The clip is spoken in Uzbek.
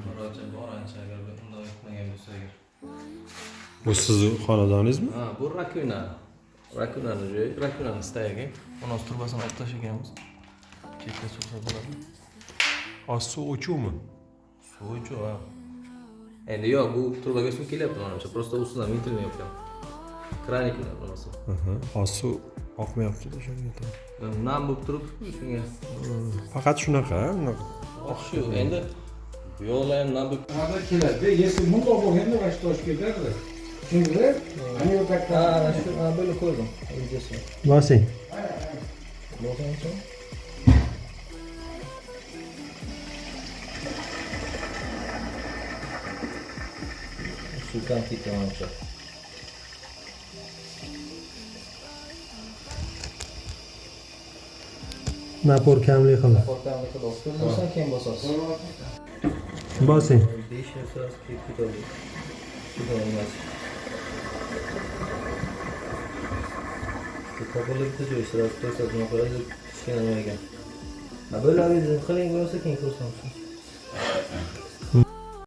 Murojaat bor ancha agar bunday qilmagan bo'lsa agar. Bu sizni xonadoningizmi? Ha, bu rakuna. Rakunani joyi, rakunani stayagi. Uni turbasini olib tashlaganmiz. Chetga suv bo'ladi. Osti suv o'chuvmi? Suv o'chuv, ha. Endi yo'q, bu turbaga suv kelyapti menimcha. Prosta ustidan ventilni kranik bilan nimasi. Osti suv oqmayapti o'shanga. Nam bo'lib turibdi shunga. Faqat shunaqa, unaqa. Shu endi yo'qlar ham nam bo'lib. Hozir keladi. Если bundoq bo'lganda vaqt tosh ketadi. Tushundinglar? Ana yo'q Ha, shu bo'lib ko'rdim. Videosi. Bosing. Bo'lgancha. Shu kam ketgancha. Napor kamlik qildi. Portamni qilib olib bo'lsan keyin bosasiz. Bosing. 5 soat ketadi. Juda emas. Topilibdi joy sirasi ko'rsatma qiladi, kichkina nima ekan. Ha, bo'laveradi, qiling bo'lsa keyin ko'rsatamiz.